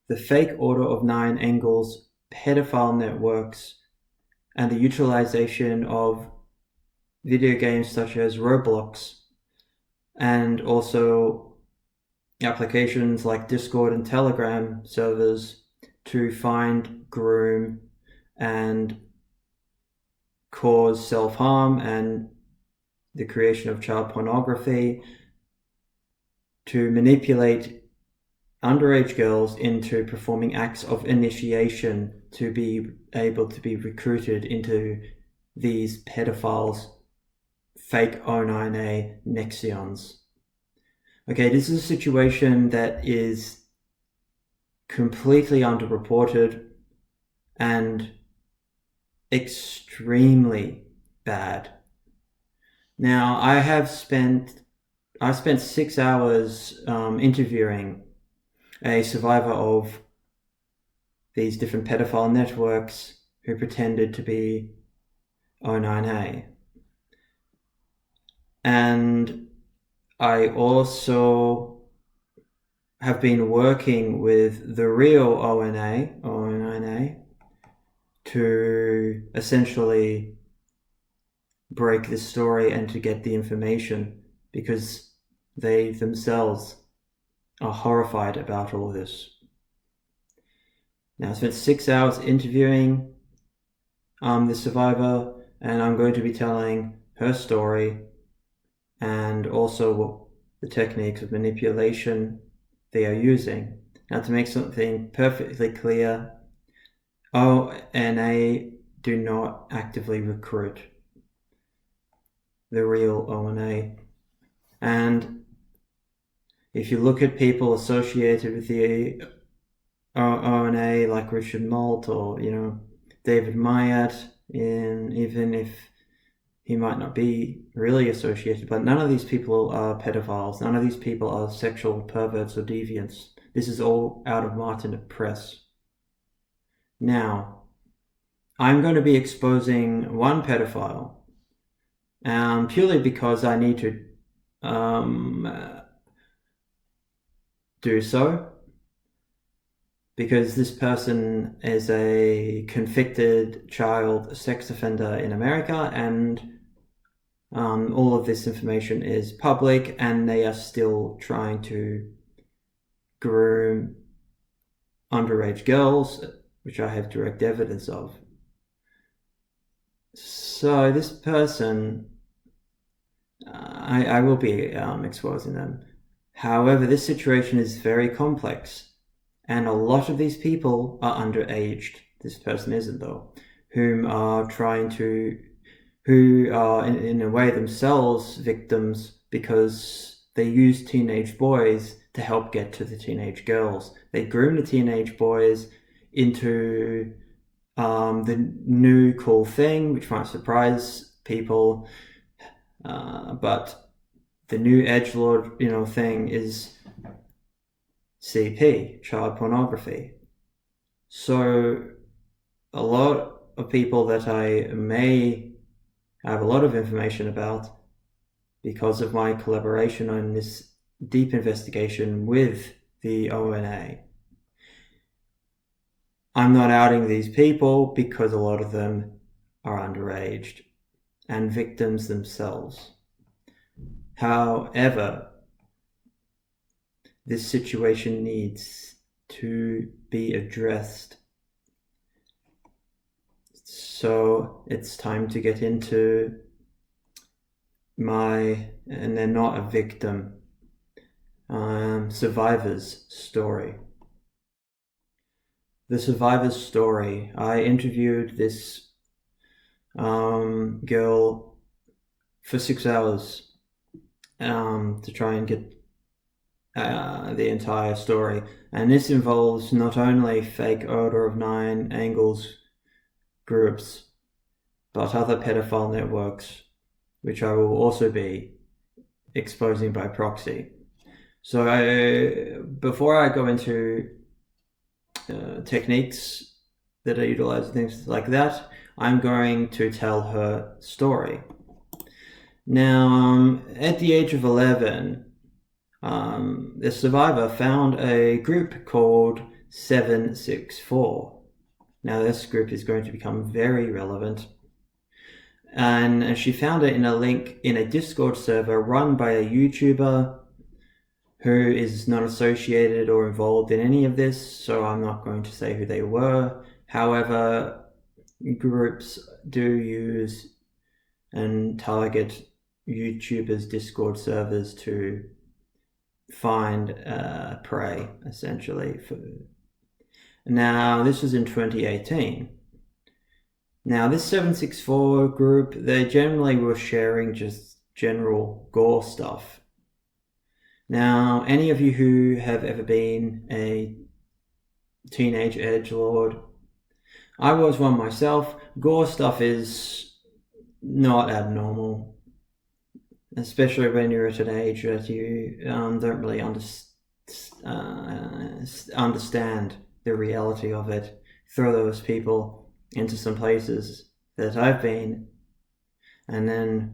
the fake Order of Nine Angles pedophile networks and the utilization of video games such as Roblox, and also applications like Discord and Telegram servers to find, groom, and cause self-harm and the creation of child pornography, to manipulate underage girls into performing acts of initiation to be able to be recruited into these pedophiles' fake O9A nexions. Okay, this is a situation that is completely underreported and extremely bad. Now, I spent 6 hours interviewing a survivor of these different pedophile networks who pretended to be O9A. And I also have been working with the real ONA, O9A, to essentially break this story and to get the information, because they themselves are horrified about all this. Now, I spent 6 hours interviewing the survivor, and I'm going to be telling her story and also the techniques of manipulation they are using. Now, to make something perfectly clear, ONA do not actively recruit the real ONA. And if you look at people associated with the ONA, like Richard Malt or, David Myatt, even if he might not be really associated, but none of these people are pedophiles. None of these people are sexual perverts or deviants. This is all out of Martin Press. Now, I'm going to be exposing one pedophile, purely because I need to do so, because this person is a convicted child sex offender in America, and all of this information is public, and they are still trying to groom underage girls, which I have direct evidence of. So this person, I will be exposing them. However, this situation is very complex, and a lot of these people are underaged. This person isn't, though, who are in a way themselves victims, because they use teenage boys to help get to the teenage girls. They groom the teenage boys into the new cool thing, which might surprise people, but the new edgelord, thing is CP, child pornography. So a lot of people that I may have a lot of information about, because of my collaboration on this deep investigation with the ONA. I'm not outing these people because a lot of them are underaged and victims themselves. However, this situation needs to be addressed. So it's time to get into and they're not a victim, survivor's story. The survivor's story. I interviewed this girl for 6 hours to try and get the entire story. And this involves not only fake Order of Nine Angles groups, but other pedophile networks, which I will also be exposing by proxy. So before I go into techniques that are utilized, things like that, I'm going to tell her story. Now, at the age of 11, the survivor found a group called 764. Now this group is going to become very relevant. And she found it in a link in a Discord server run by a YouTuber who is not associated or involved in any of this, so I'm not going to say who they were. However, groups do use and target YouTubers' Discord servers to find prey, essentially. Now, this was in 2018. Now, this 764 group, they generally were sharing just general gore stuff. Now, any of you who have ever been a teenage edgelord, I was one myself. Gore stuff is not abnormal, especially when you're at an age that you don't really understand the reality of it. Throw those people into some places that I've been, and then,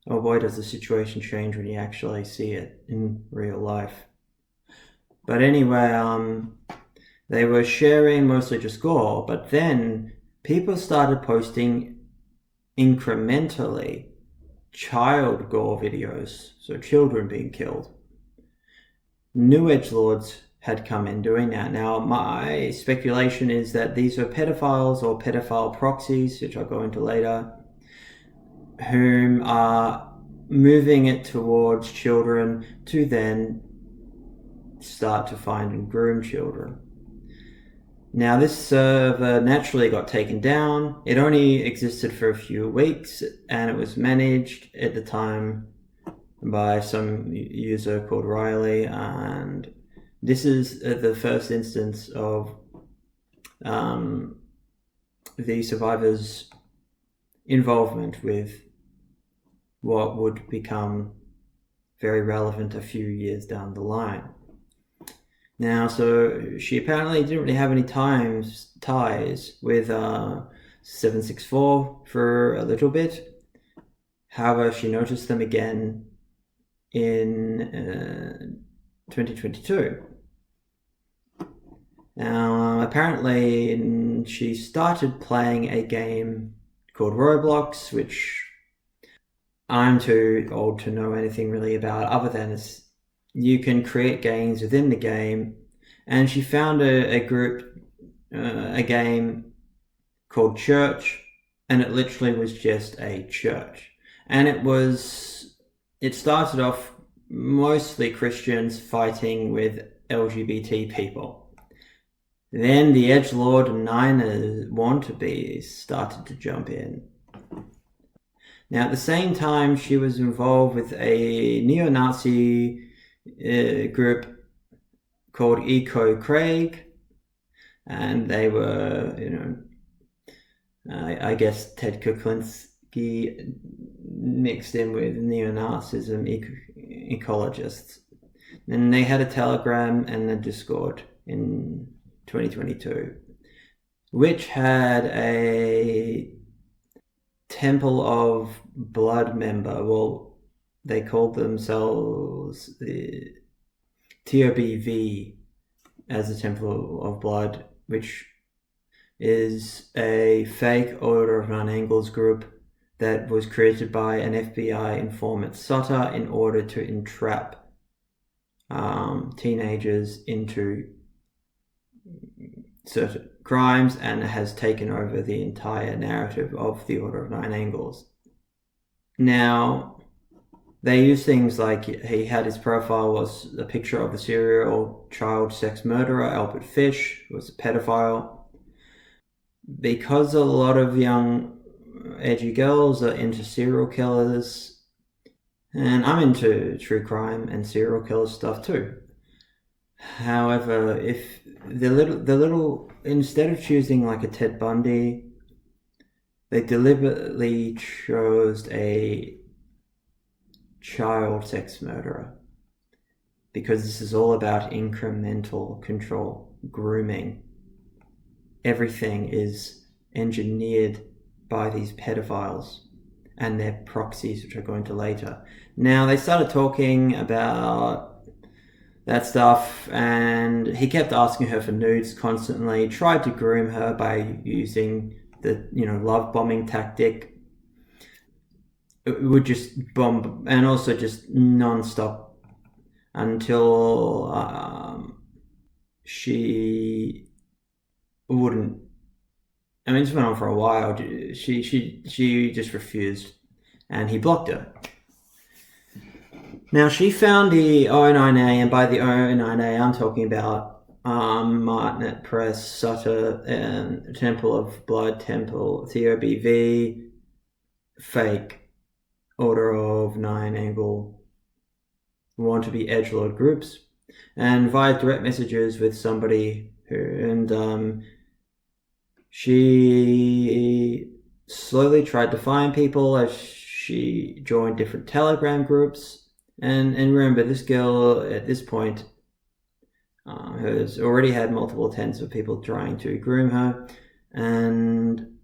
oh boy, does the situation change when you actually see it in real life. But anyway, they were sharing mostly just gore, but then people started posting incrementally child gore videos, so children being killed. New edgelords had come in doing that. Now, my speculation is that these are pedophiles or pedophile proxies, which I'll go into later, whom are moving it towards children to then start to find and groom children. Now, this server naturally got taken down. It only existed for a few weeks, and it was managed at the time by some user called Riley, and this is the first instance of the survivors' involvement with what would become very relevant a few years down the line. Now, so she apparently didn't really have any ties with 764 for a little bit. However, she noticed them again in 2022. Now, apparently she started playing a game called Roblox, which I'm too old to know anything really about, other than you can create games within the game. And she found a group, a game called Church, and it literally was just a church. And it started off mostly Christians fighting with LGBT people. Then the edgelord and Niner wannabes started to jump in. Now, at the same time, she was involved with a neo-Nazi group called Eco Craig, and they were, I guess Ted Kuklinski mixed in with neo-Nazism ecologists. And they had a Telegram and a Discord in 2022, which had a Tempel Ov Blood member. Well, they called themselves the TOBV as the Tempel of Blood, which is a fake Order of Nine Angles group that was created by an FBI informant, Sutter, in order to entrap teenagers into certain crimes, and has taken over the entire narrative of the Order of Nine Angles. Now, they use things like, he had his profile was a picture of the serial child sex murderer Albert Fish, who was a pedophile. Because a lot of young edgy girls are into serial killers, and I'm into true crime and serial killer stuff too. However, if the little instead of choosing like a Ted Bundy, they deliberately chose a child sex murderer, because this is all about incremental control, grooming. Everything is engineered by these pedophiles and their proxies, which I'll go into later. Now, they started talking about that stuff, and he kept asking her for nudes constantly, tried to groom her by using the love bombing tactic. It would just bomb, and also just non-stop until she wouldn't. I mean, this went on for a while. She just refused, and he blocked her. Now, she found the O9A, and by the O9A, I'm talking about Myatt Press, Sutter, and Tempel Ov Blood, Tempel, TOBV, fake, Order of 9 Angle, want to be edgelord groups, and via direct messages with somebody who, and she slowly tried to find people as she joined different Telegram groups. And remember, this girl at this point has already had multiple tens of people trying to groom her, and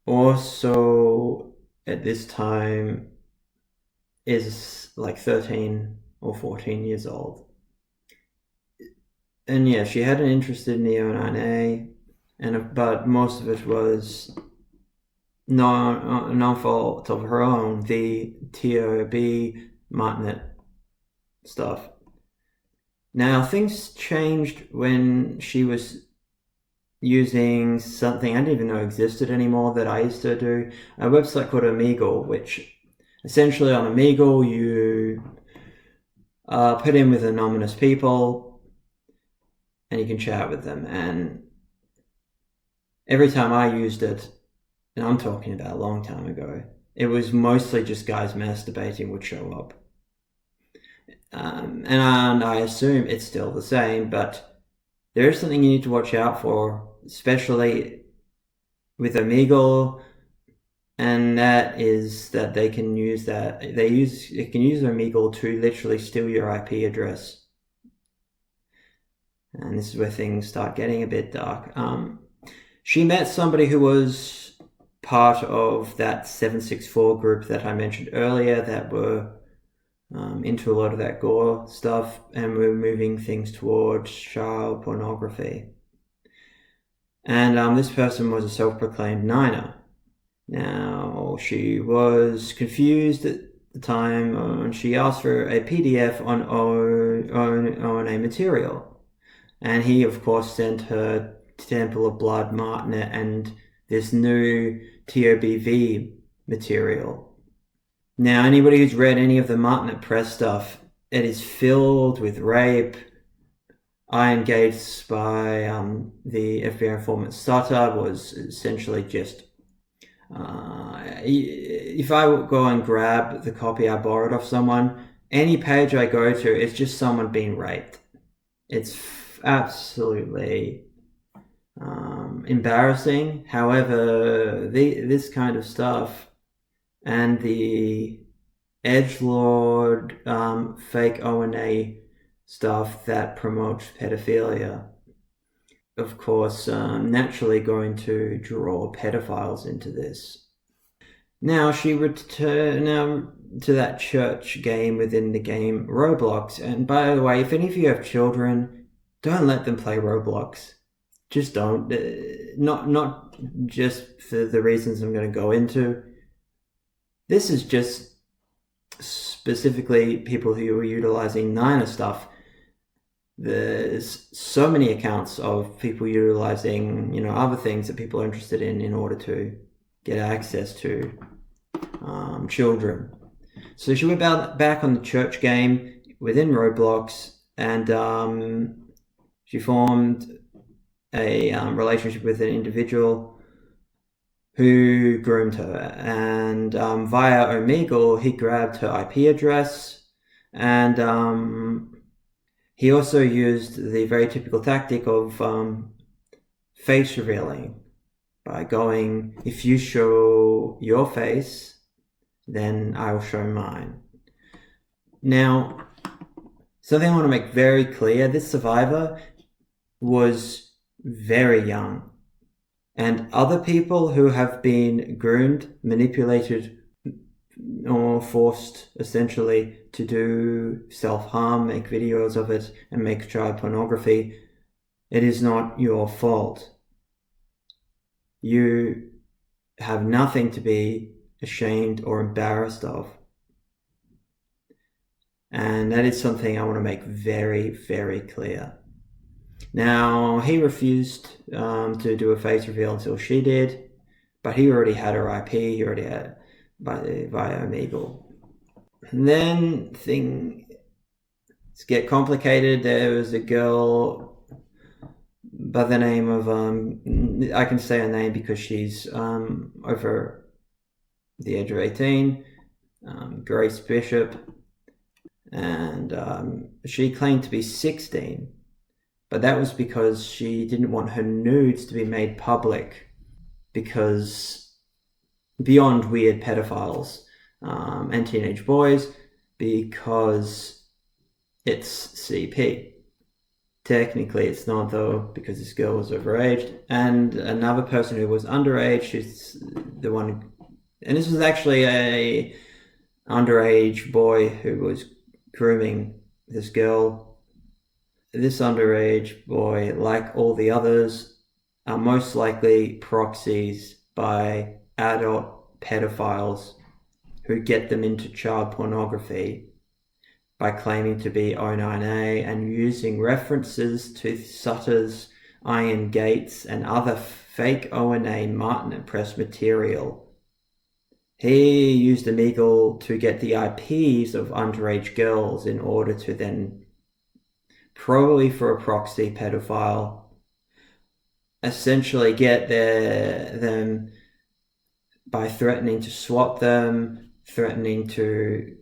also at this time is like 13 or 14 years old. And yeah, she had an interest in the O9A, but most of it was no fault of her own, the TOB Martinet stuff. Now, things changed when she was using something I didn't even know existed anymore that I used to do, a website called Omegle, which essentially on Omegle you put in with anonymous people and you can chat with them. And every time I used it, and I'm talking about a long time ago, it was mostly just guys masturbating would show up. And I assume it's still the same, but there is something you need to watch out for, especially with Omegle, and that is that they can use Omegle to literally steal your IP address. And this is where things start getting a bit dark. She met somebody who was part of that 764 group that I mentioned earlier that were into a lot of that gore stuff, and we're moving things towards child pornography. And this person was a self-proclaimed niner. Now, she was confused at the time, and she asked for a PDF on ONA material. And he, of course, sent her Tempel Ov Blood, Martinet, and this new TOBV material. Now, anybody who's read any of the Martinet Press stuff, it is filled with rape. I engaged by the FBI informant Sutter was essentially just if I go and grab the copy I borrowed off someone, any page I go to, it's just someone being raped. It's absolutely embarrassing. However, this kind of stuff and the edgelord fake ONA stuff that promotes pedophilia, of course, naturally going to draw pedophiles into this. Now she returned to that church game within the game Roblox. And by the way, if any of you have children, don't let them play Roblox. Just don't. Not just for the reasons I'm going to go into. This is just specifically people who are utilizing Niner stuff. There's so many accounts of people utilizing, other things that people are interested in order to get access to children. So she went back on the church game within Roblox, and she formed a relationship with an individual who groomed her. And via Omegle, he grabbed her IP address, and he also used the very typical tactic of face revealing by going, if you show your face, then I will show mine. Now, something I want to make very clear, this survivor was very young, and other people who have been groomed, manipulated or forced essentially to do self-harm, make videos of it, and make child pornography, it is not your fault. You have nothing to be ashamed or embarrassed of. And that is something I want to make very, very clear. Now, he refused to do a face reveal until she did, but he already had her IP, he already had it via Omegle. And then things get complicated. There was a girl by the name of, I can say her name because she's over the age of 18, Grace Bishop, and she claimed to be 16. But that was because she didn't want her nudes to be made public, because beyond weird pedophiles and teenage boys, because it's CP. Technically it's not though, because this girl was overaged, and another person who was underage, she's the one, and this was actually a underage boy who was grooming this girl. This underage boy, like all the others, are most likely proxies by adult pedophiles who get them into child pornography by claiming to be O9A and using references to Sutter's Iron Gates and other fake ONA Martin Press material. He used Omegle to get the IPs of underage girls in order to then, probably for a proxy pedophile, essentially get them by threatening to swap them, threatening to,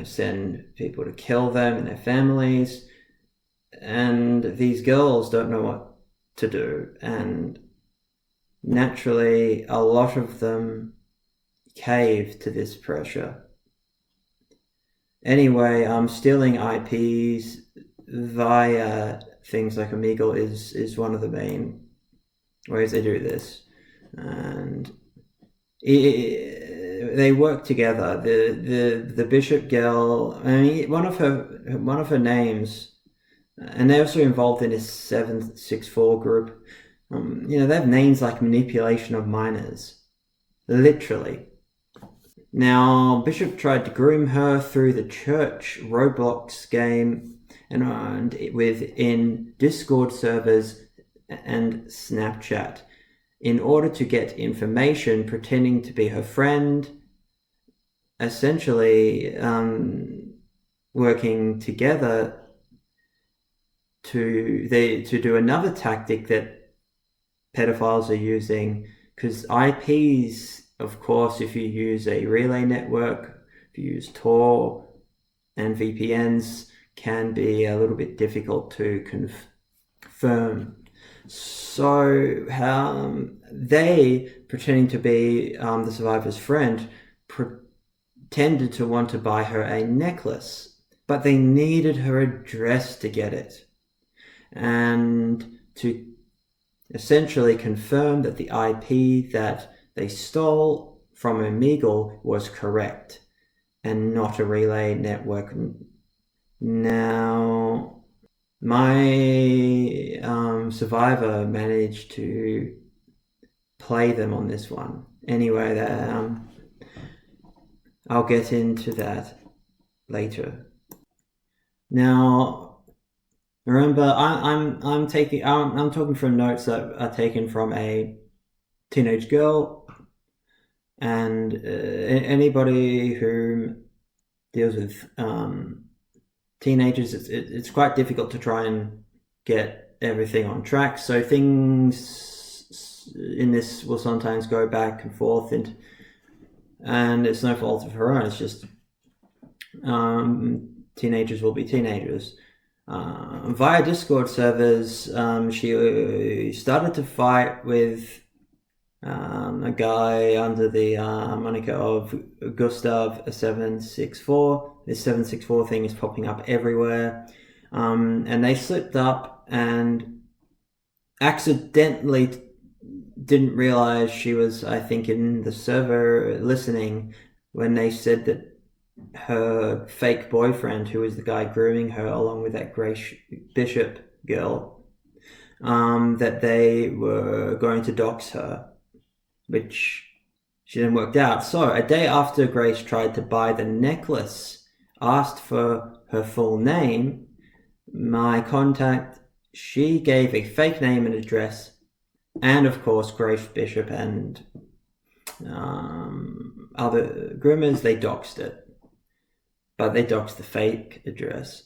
send people to kill them and their families. And these girls don't know what to do. And naturally, a lot of them cave to this pressure. Anyway, stealing IPs via things like Omegle is one of the main ways they do this, and they work together. The Bishop girl, I mean, one of her names, and they're also involved in this 764 group. They have names like manipulation of minors, literally. Now, Bishop tried to groom her through the church Roblox game and within Discord servers and Snapchat in order to get information, pretending to be her friend, essentially working together to do another tactic that pedophiles are using, because IPs, of course, if you use a relay network, if you use Tor and VPNs, can be a little bit difficult to confirm. So they, pretending to be the survivor's friend, pretended to want to buy her a necklace, but they needed her address to get it, and to essentially confirm that the IP that they stole from Omegle was correct and not a relay network. Now, my survivor managed to play them on this one. Anyway, I'll get into that later. Now, remember, I'm talking from notes that are taken from a teenage girl, and anybody who deals with teenagers, it's quite difficult to try and get everything on track. So things in this will sometimes go back and forth, and it's no fault of her own. It's just teenagers will be teenagers. Via Discord servers, she started to fight with a guy under the moniker of Gustav 764. This 764 thing is popping up everywhere. And they slipped up and accidentally didn't realize she was, I think, in the server listening, when they said that her fake boyfriend, who was the guy grooming her along with that Grace Bishop girl, that they were going to dox her, which she then worked out. So a day after Grace tried to buy the necklace, asked for her full name, my contact, she gave a fake name and address, and of course Grace Bishop and other groomers, they doxed it, but they doxed the fake address.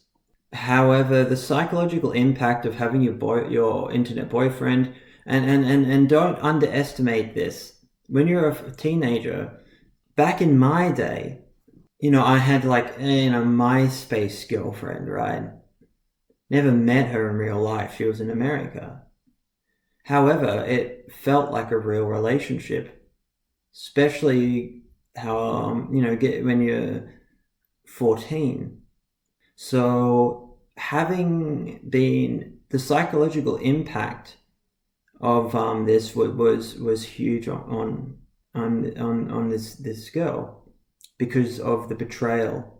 However, the psychological impact of having your internet boyfriend, and don't underestimate this. When you're a teenager, back in my day, I had MySpace girlfriend, right? Never met her in real life. She was in America. However, it felt like a real relationship, especially when you're 14. So having been the psychological impact of this was huge on this girl because of the betrayal,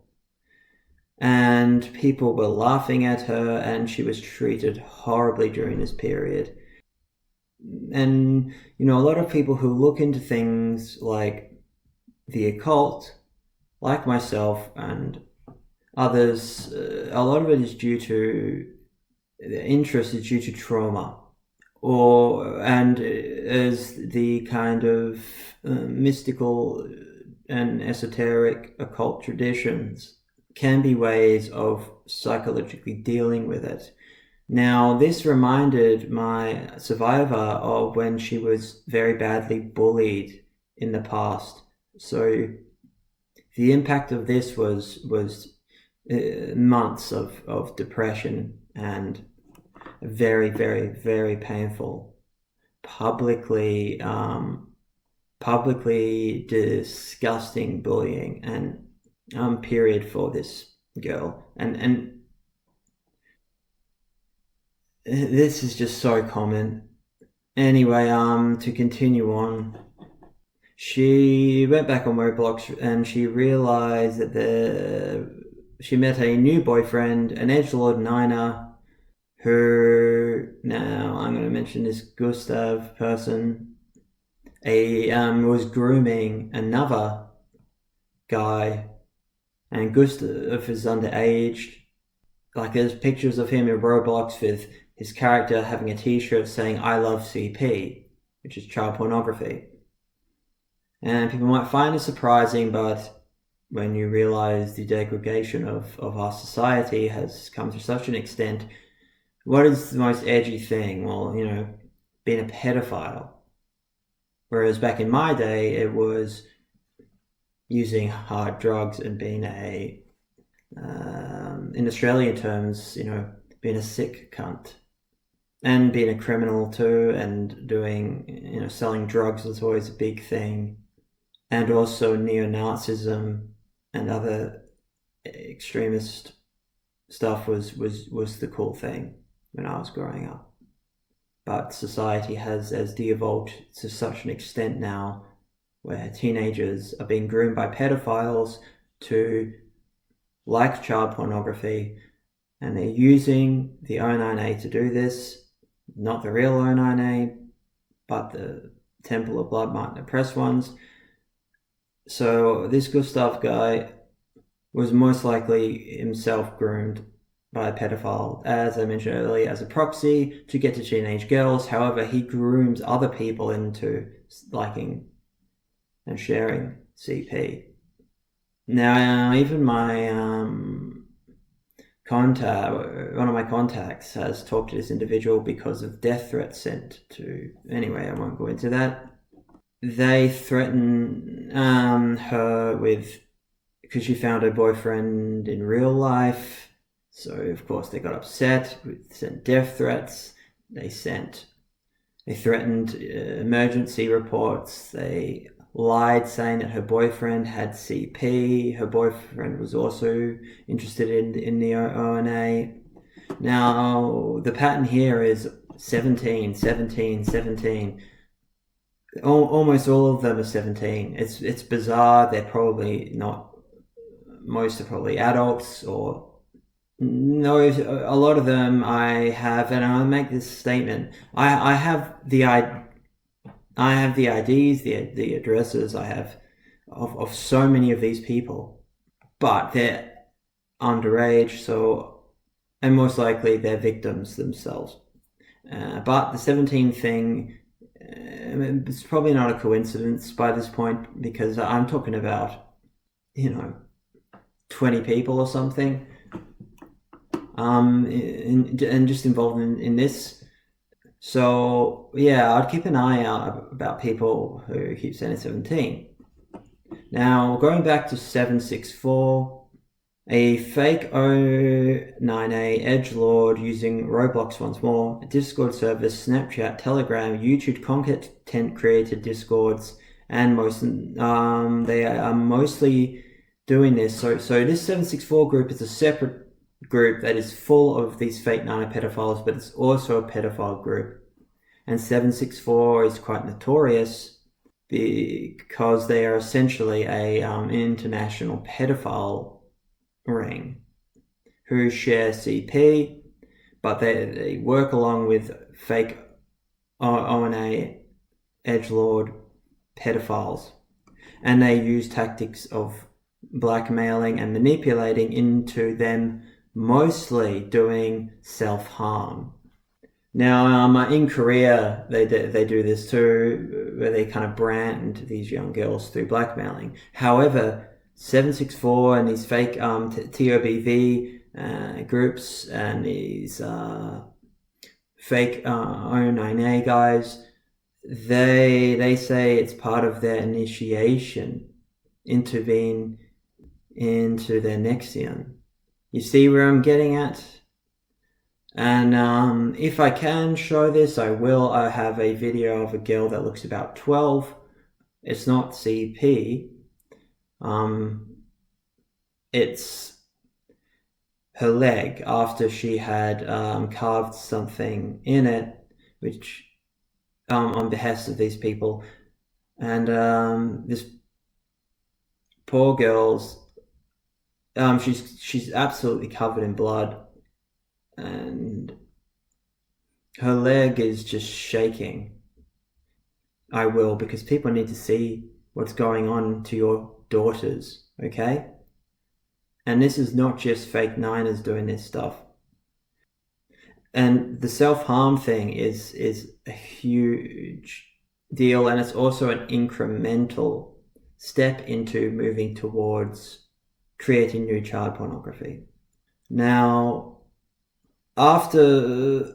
and people were laughing at her, and she was treated horribly during this period. And a lot of people who look into things like the occult, like myself and others, a lot of it is due to the interest is due to trauma, and as the kind of mystical and esoteric occult traditions can be ways of psychologically dealing with it. Now, this reminded my survivor of when she was very badly bullied in the past. So the impact of this was months of depression and very, very, very painful, publicly disgusting bullying and period for this girl, and this is just so common. Anyway, to continue on, she went back on Roblox and she realized that she met a new boyfriend, an edgelord Nina, who, now I'm going to mention this Gustav person, was grooming another guy, and Gustav is underage. Like, there's pictures of him in Roblox with his character having a t-shirt saying "I love CP," which is child pornography. And people might find it surprising, but when you realize the degradation of our society has come to such an extent, what is the most edgy thing? Well, being a pedophile. Whereas back in my day, it was using hard drugs and being in Australian terms, being a sick cunt. And being a criminal too, and doing, selling drugs was always a big thing. And also neo-Nazism and other extremist stuff was the cool thing when I was growing up. But society has de-evolved to such an extent now where teenagers are being groomed by pedophiles to like child pornography, and they're using the O9A to do this. Not the real O9A, but the Tempel Ov Blood Myatt press ones. So this Gustav guy was most likely himself groomed by a pedophile, as I mentioned earlier, as a proxy to get to teenage girls. However, he grooms other people into liking and sharing CP. Now, even my one of my contacts has talked to this individual because of death threats sent to. Anyway, I won't go into that. They threaten her because she found her boyfriend in real life. So of course they got upset, sent death threats. They threatened emergency reports. They lied saying that her boyfriend had CP. Her boyfriend was also interested in the ONA. Now, the pattern here is 17, 17, 17. almost all of them are 17. It's bizarre. They're probably not. Most are probably adults, or no. A lot of them I have, and I'll make this statement. I have the IDs, the addresses I have of so many of these people, but they're underage, so, and most likely they're victims themselves. But the 17 thing, it's probably not a coincidence by this point, because I'm talking about, 20 people or something, and just involved in this. So yeah, I'd keep an eye out about people who keep sending 17. Now, going back to 764, a fake O9A edgelord using Roblox once more, a Discord service, Snapchat, Telegram, YouTube content creator Discords, and they are mostly doing this. So this 764 group is a separate group that is full of these fake nano-pedophiles, but it's also a pedophile group. And 764 is quite notorious because they are essentially a international pedophile ring who share CP, but they work along with fake ONA edgelord pedophiles, and they use tactics of blackmailing and manipulating into them mostly doing self-harm. Now, in Korea, they do this too, where they kind of brand these young girls through blackmailing. However, 764 and these fake TOBV groups and these fake O9A guys, they say it's part of their initiation into being into their nexion. You see where I'm getting at? And if I can show this, I will. I have a video of a girl that looks about 12. It's not CP. It's her leg after she had carved something in it, which on behest of these people. And this poor girl's, she's absolutely covered in blood, and her leg is just shaking. I will, because people need to see what's going on to your daughters, okay? And this is not just fake niners doing this stuff. And the self-harm thing is a huge deal, and it's also an incremental step into moving towards creating new child pornography. Now, after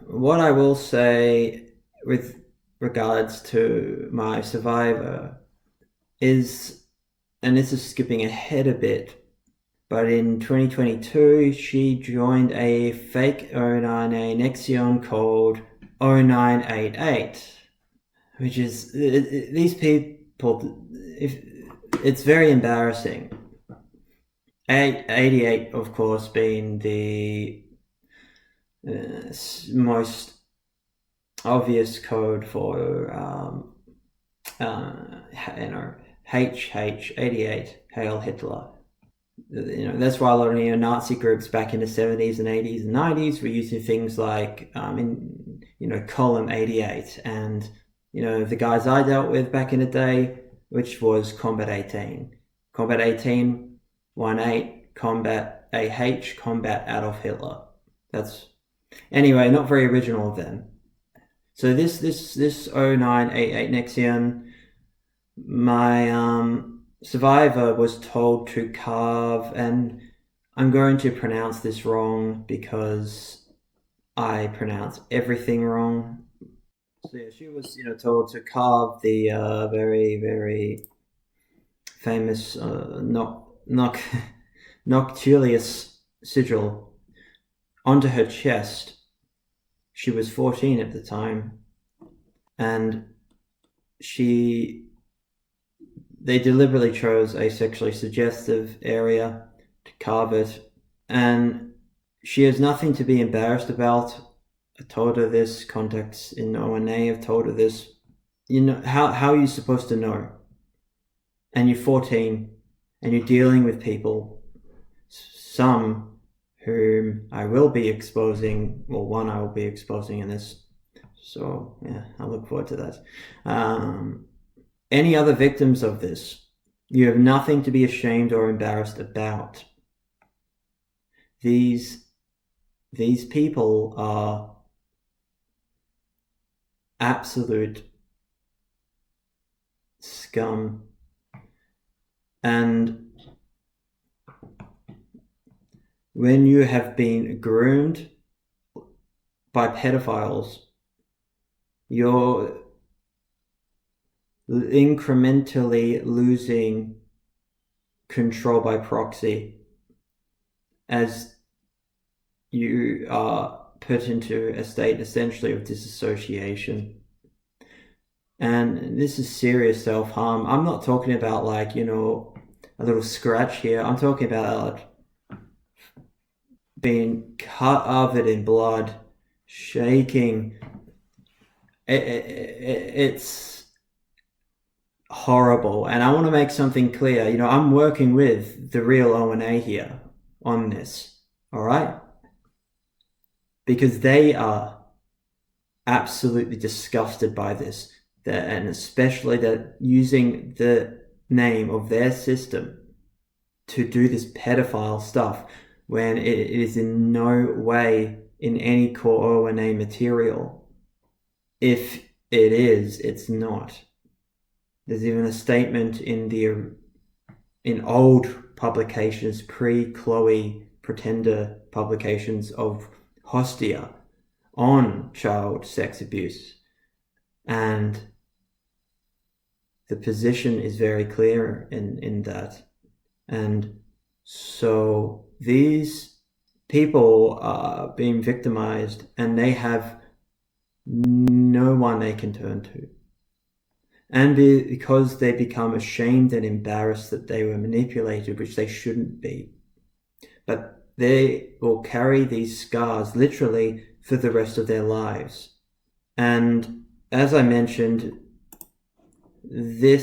what I will say with regards to my survivor is, and this is skipping ahead a bit, but in 2022 she joined a fake O9A nexion called O988, which is, these people, it's very embarrassing. 88, of course, being the most obvious code for HH88, Hail Hitler. That's why a lot of neo-Nazi groups back in the 70s and 80s and 90s were using things like column 88, and the guys I dealt with back in the day, which was Combat 18, 18, Combat AH, Combat Adolf Hitler. That's, anyway, not very original of them. So this O988 nexion, my survivor was told to carve, and I'm going to pronounce this wrong because I pronounce everything wrong. So yeah, she was told to carve the very, very famous Noctulius sigil onto her chest. She was 14 at the time, and they deliberately chose a sexually suggestive area to carve it, and she has nothing to be embarrassed about. I told her this, contacts in ONA have told her this. how are you supposed to know? And you're 14 and you're dealing with people, some whom I will be exposing, or one I will be exposing in this. So yeah, I look forward to that. Any other victims of this, you have nothing to be ashamed or embarrassed about. These people are absolute scum. And when you have been groomed by pedophiles, you're incrementally losing control by proxy as you are put into a state essentially of disassociation. And this is serious self-harm. I'm not talking about like, a little scratch here. I'm talking about being covered in blood, shaking. It's horrible. And I want to make something clear. I'm working with the real ONA here on this. All right? Because they are absolutely disgusted by this. And especially that using the name of their system to do this pedophile stuff when it is in no way in any core ONA material. If it is, it's not. There's even a statement in old publications, pre-Chloe Pretender publications of Hostia on child sex abuse. And the position is very clear in that. And so these people are being victimized and they have no one they can turn to. And because they become ashamed and embarrassed that they were manipulated, which they shouldn't be. But they will carry these scars literally for the rest of their lives. And as I mentioned, the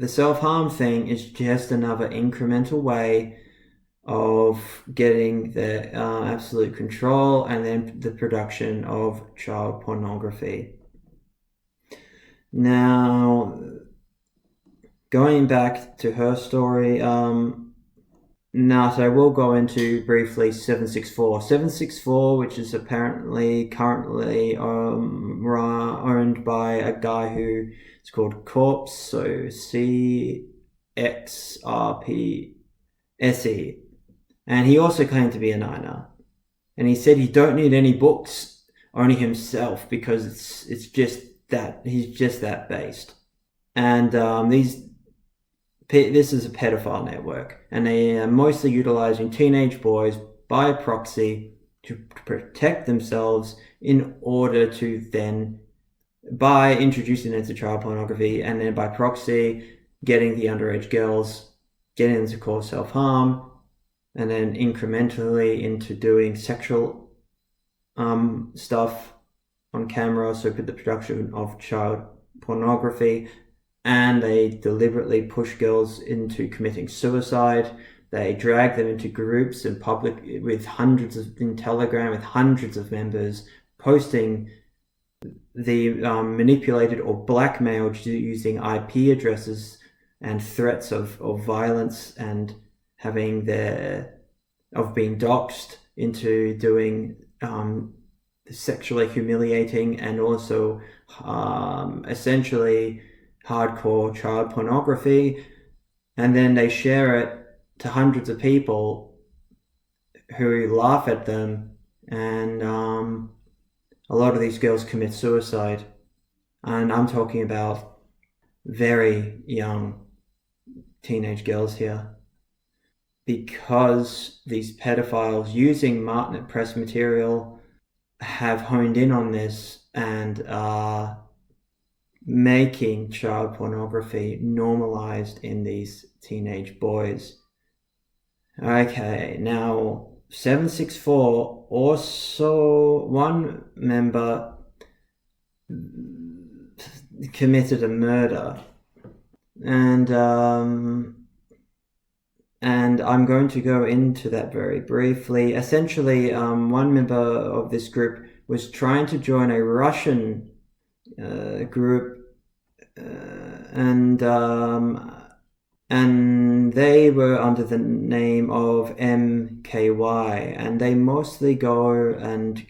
self-harm thing is just another incremental way of getting the absolute control and then the production of child pornography. Now, going back to her story, so I will go into briefly 764. 764, which is apparently currently owned by a guy who is called Corpse, so CXRPSE. And he also claimed to be an ONA. And he said he don't need any books, only himself, because it's just that, he's just that based. And this is a pedophile network, and they are mostly utilizing teenage boys by proxy to protect themselves in order to then, by introducing them to child pornography, and then by proxy getting the underage girls, getting them to cause self-harm, and then incrementally into doing sexual stuff on camera, so the production of child pornography. And they deliberately push girls into committing suicide. They drag them into groups in public in Telegram with hundreds of members, posting the manipulated or blackmailed using IP addresses and threats of violence and having of being doxxed into doing sexually humiliating and also essentially hardcore child pornography, and then they share it to hundreds of people who laugh at them, and a lot of these girls commit suicide. And I'm talking about very young teenage girls here, because these pedophiles using Martinet press material have honed in on this and are making child pornography normalized in these teenage boys. Okay, now 764, also one member committed a murder, and I'm going to go into that very briefly. Essentially, one member of this group was trying to join a Russian group, and they were under the name of MKY, and they mostly go and,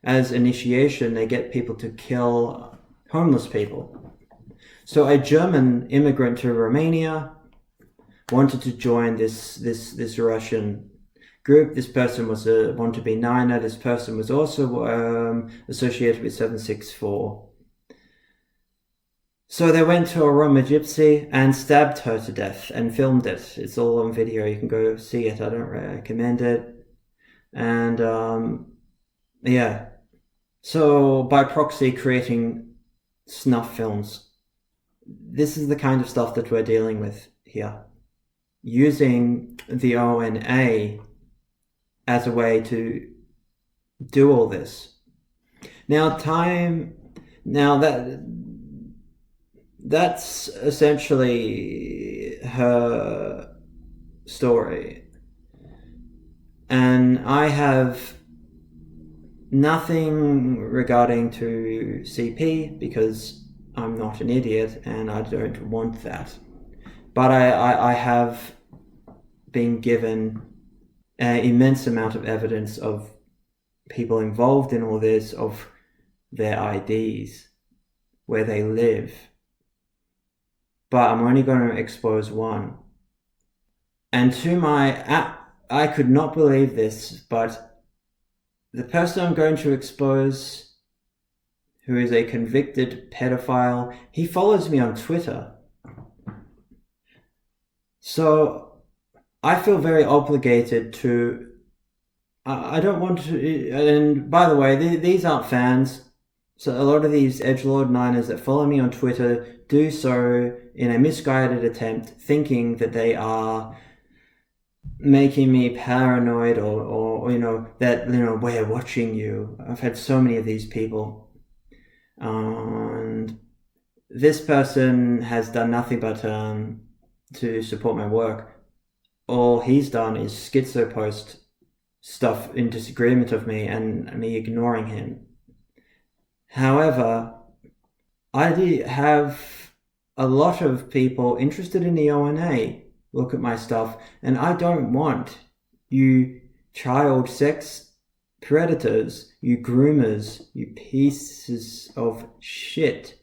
as initiation, they get people to kill homeless people. So a German immigrant to Romania wanted to join this Russian group. This person was a want-to-be niner. This person was also associated with 764. So they went to a Roma gypsy and stabbed her to death and filmed it. It's all on video. You can go see it. I don't recommend it. And yeah. So by proxy, creating snuff films. This is the kind of stuff that we're dealing with here. Using the ONA as a way to do all this. That's essentially her story. And I have nothing regarding to CP because I'm not an idiot and I don't want that. But I have been given an immense amount of evidence of people involved in all this, of their IDs, where they live. But I'm only going to expose one. And to my... I could not believe this, but the person I'm going to expose, who is a convicted pedophile, he follows me on Twitter. So I feel very obligated to... I don't want to... And by the way, these aren't fans. So a lot of these edgelord niners that follow me on Twitter do so in a misguided attempt, thinking that they are making me paranoid or that, we're watching you. I've had so many of these people. And this person has done nothing but to support my work. All he's done is schizo post stuff in disagreement of me and me ignoring him. However, I do have a lot of people interested in the ONA look at my stuff, and I don't want you child sex predators, you groomers, you pieces of shit,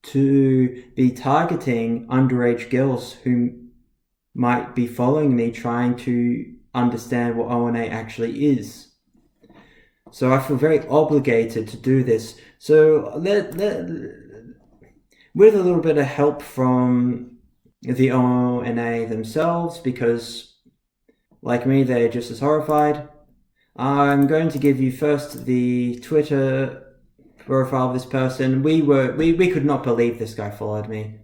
to be targeting underage girls who might be following me trying to understand what ONA actually is. So I feel very obligated to do this. So with a little bit of help from the ONA themselves, because like me, they're just as horrified. I'm going to give you first the Twitter profile of this person. We could not believe this guy followed me.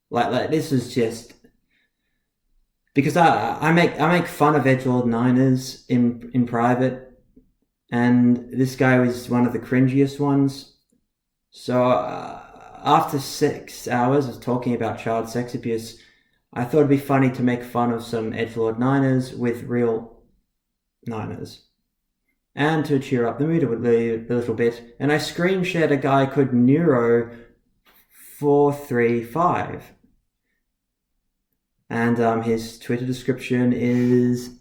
Like this is just because I make fun of edgelord niners in private. And this guy was one of the cringiest ones. So after 6 hours of talking about child sex abuse, I thought it'd be funny to make fun of some edgelord niners with real niners. And to cheer up the mood a little bit. And I screen shared a guy called Neuro435. And his Twitter description is...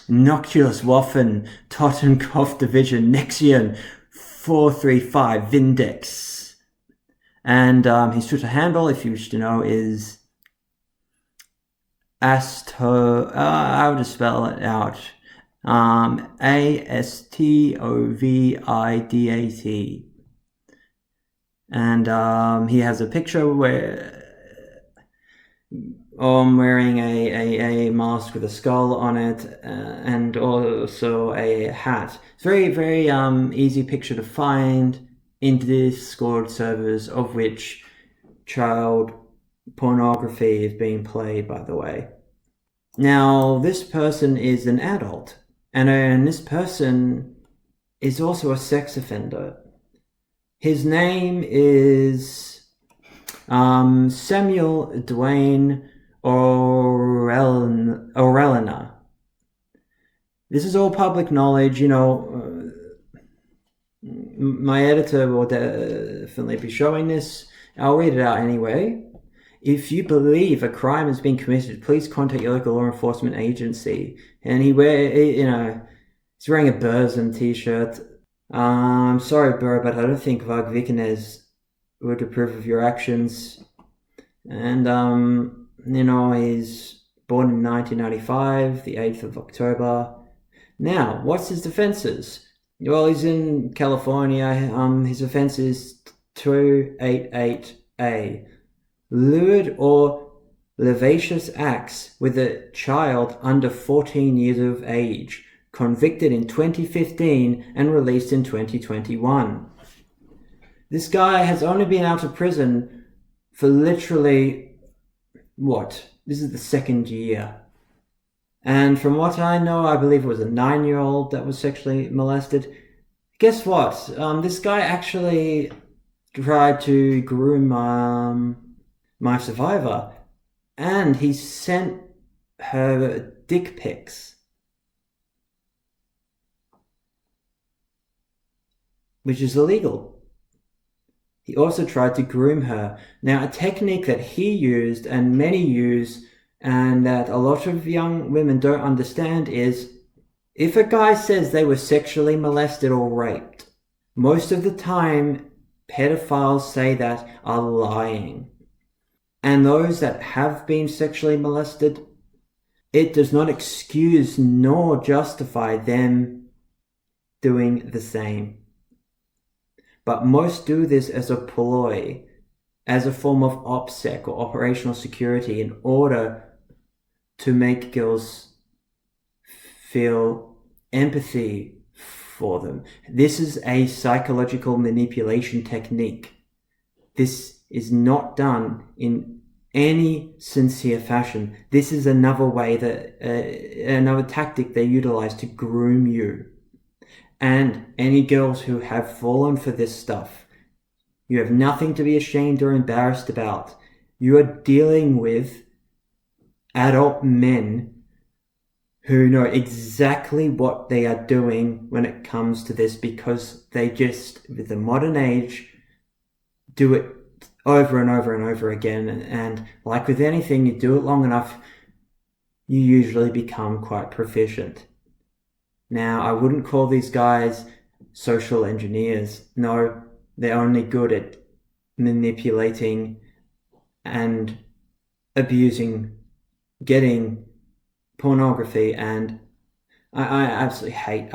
Noculus Waffen Totenkopf Division Nexion 435 Vindex. And his Twitter handle, if you wish to know, is Asto... I'll just spell it out. ASTOVIDAT. And he has a picture where... I'm wearing a mask with a skull on it, and also a hat. It's very, very easy picture to find in Discord servers, of which child pornography is being played, by the way. Now, this person is an adult, and this person is also a sex offender. His name is Samuel Dwayne Orellana. This is all public knowledge, you know. My editor will definitely be showing this. I'll read it out anyway. If you believe a crime has been committed, please contact your local law enforcement agency. And he's wearing a Burzum t-shirt. I'm sorry, bro, but I don't think Vag Vikernes would approve of your actions. And, he's born in 1995, the 8th of October. Now, what's his offenses? Well, he's in California. His offense is 288A. Lewd or lascivious acts with a child under 14 years of age. Convicted in 2015 and released in 2021. This guy has only been out of prison for literally, this is the second year. And from what I know, I believe it was a 9-year-old that was sexually molested. Guess what? This guy actually tried to groom my survivor, and he sent her dick pics, which is illegal. He also tried to groom her. Now, a technique that he used and many use and that a lot of young women don't understand is, if a guy says they were sexually molested or raped, most of the time pedophiles say that are lying. And those that have been sexually molested, it does not excuse nor justify them doing the same. But most do this as a ploy, as a form of OPSEC or operational security, in order to make girls feel empathy for them. This is a psychological manipulation technique. This is not done in any sincere fashion. This is another way that, another tactic they utilize to groom you. And any girls who have fallen for this stuff, you have nothing to be ashamed or embarrassed about. You are dealing with adult men who know exactly what they are doing when it comes to this, because they just, with the modern age, do it over and over and over again. And like with anything, you do it long enough, you usually become quite proficient. Now, I wouldn't call these guys social engineers. No, they're only good at manipulating and abusing, getting pornography, and I absolutely hate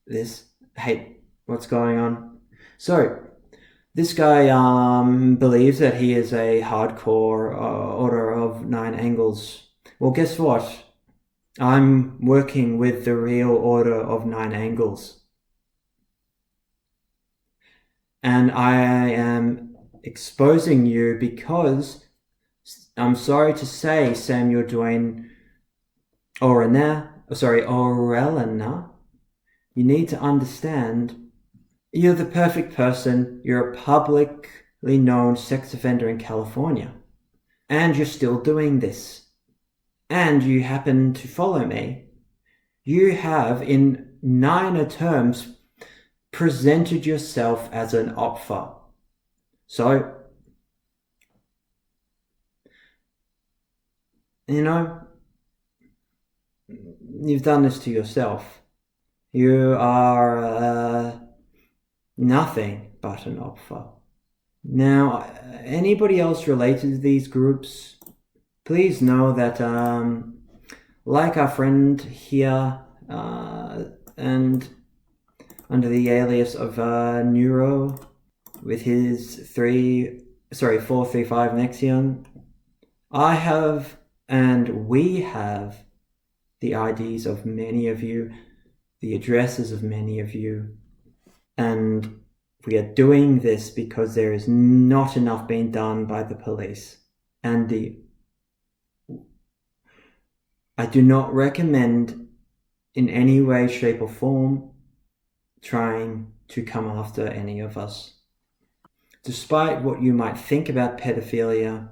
this. I hate what's going on. So, this guy believes that he is a hardcore Order of 9 Angles. Well, guess what? I'm working with the real Order of 9 Angles. And I am exposing you because, I'm sorry to say, Samuel Dwayne Orellana, you need to understand, you're the perfect person. You're a publicly known sex offender in California. And you're still doing this. And you happen to follow me. You have, in 9 terms, presented yourself as an opfer. So, you've done this to yourself. You are nothing but an opfer. Now, anybody else related to these groups, please know that, like our friend here, and under the alias of Neuro, with his 435 Nexion, I have, and we have, the IDs of many of you, the addresses of many of you, and we are doing this because there is not enough being done by the police. And I do not recommend in any way, shape or form trying to come after any of us. Despite what you might think about pedophilia,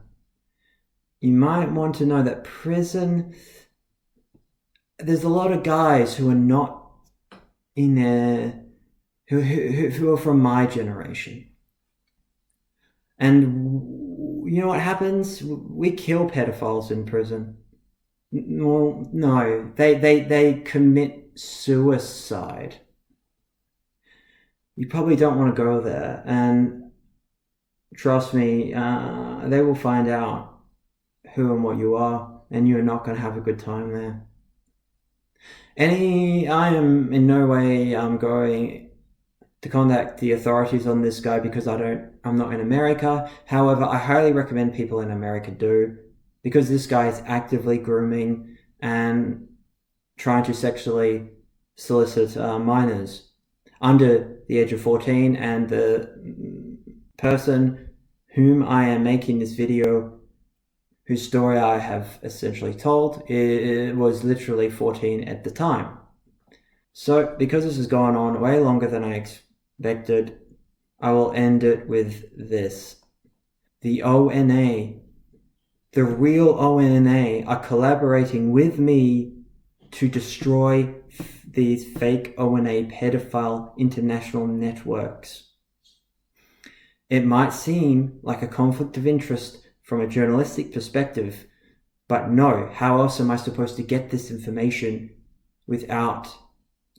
you might want to know that prison, there's a lot of guys who are not in there, who are from my generation. And you know what happens? We kill pedophiles in prison. Well, no, they commit suicide. You probably don't want to go there, and trust me, they will find out who and what you are, and you're not going to have a good time there. I am in no way going to contact the authorities on this guy because I'm not in America. However, I highly recommend people in America do, because this guy is actively grooming and trying to sexually solicit minors under the age of 14, and the person whom I am making this video, whose story I have essentially told, it was literally 14 at the time. So because this has gone on way longer than I expected, I will end it with this. The ONA, the real ONA, are collaborating with me to destroy these fake ONA pedophile international networks. It might seem like a conflict of interest from a journalistic perspective, but no, how else am I supposed to get this information without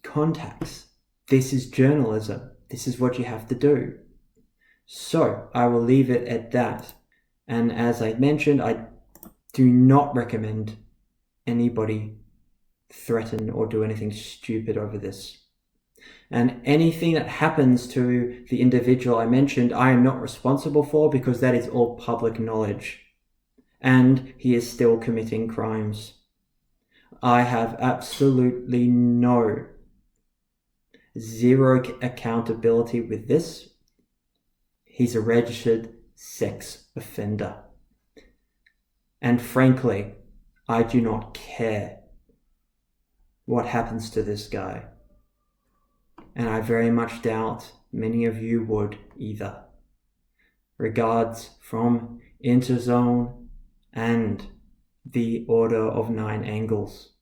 contacts? This is journalism. This is what you have to do. So I will leave it at that. And as I mentioned, I do not recommend anybody threaten or do anything stupid over this. And anything that happens to the individual I mentioned, I am not responsible for, because that is all public knowledge. And he is still committing crimes. I have absolutely zero accountability with this. He's a registered sex offender. And frankly, I do not care what happens to this guy. And I very much doubt many of you would either. Regards from Interzone and the Order of 9 Angles.